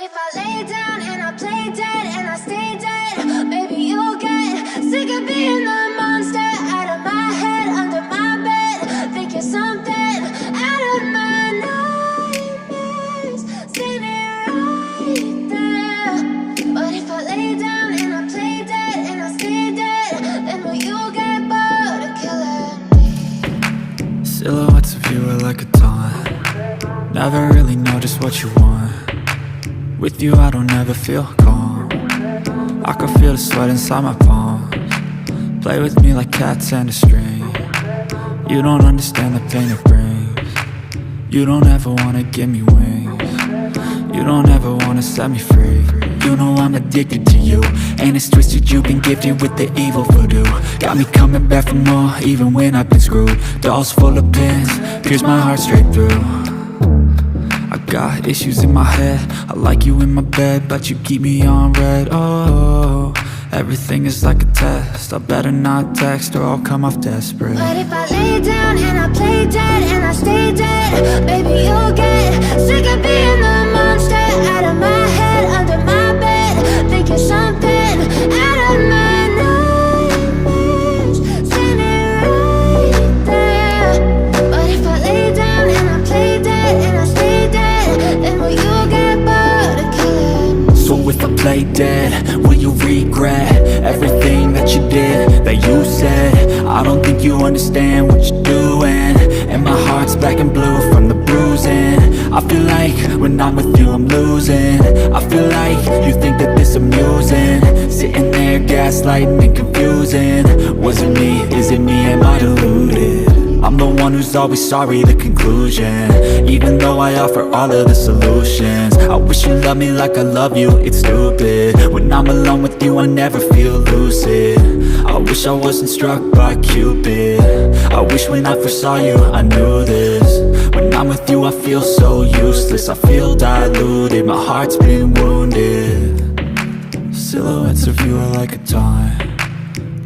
if I lay down and I play dead and I stay dead, maybe you'll get sick of being the monster out of my head, under my bed. Think you're something out of my nightmares, standing right there. But if I lay down and I play dead and I stay dead, then will you get bored of killing me? Silhouettes of you are like a taunt. Never really know just what you want. With you I don't ever feel calm. I can feel the sweat inside my palms. Play with me like cats and a string. You don't understand the pain it brings. You don't ever wanna give me wings. You don't ever wanna set me free. You know I'm addicted to you, and it's twisted, you've been gifted with the evil voodoo. Got me coming back for more, even when I've been screwed. Dolls full of pins, pierce my heart straight through. I got issues in my head, I like you in my bed, but you keep me on red. Oh, everything is like a test, I better not text or I'll come off desperate. But if I lay down and I play dead and I stay dead, maybe you'll get sick of being the monster out of my head, under my bed. Think you're something out of my nightmares, standing right there. But if I lay down and I play dead and I stay dead, then will you get bored of killing me? So if I play dead, will you regret everything that you did, that you said? I don't think you understand what you're doing, and my heart's black and blue from the bruising. I feel like when I'm with you I'm losing. I feel like you think that this amusing, sitting there gaslighting and confusing. Was it me? Is it me? Am I deluded? I'm the one who's always sorry, the conclusion, even though I offer all of the solutions. I wish you loved me like I love you, it's stupid. When I'm alone with you I never feel lucid. I wish I wasn't struck by Cupid. I wish when I first saw you I knew this. When I'm with you I feel so useless, I feel diluted, my heart's been wounded. Silhouettes of you are like a taunt.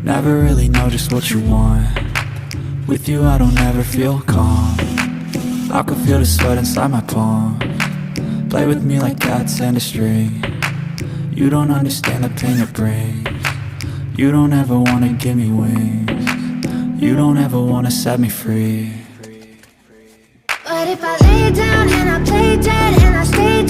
Never really know just what you want. With you I don't ever feel calm. I can feel the sweat inside my palms. Play with me like cats and a string. You don't understand the pain it brings. You don't ever wanna give me wings. You don't ever wanna set me free. But if I lay down and I play dead and I stay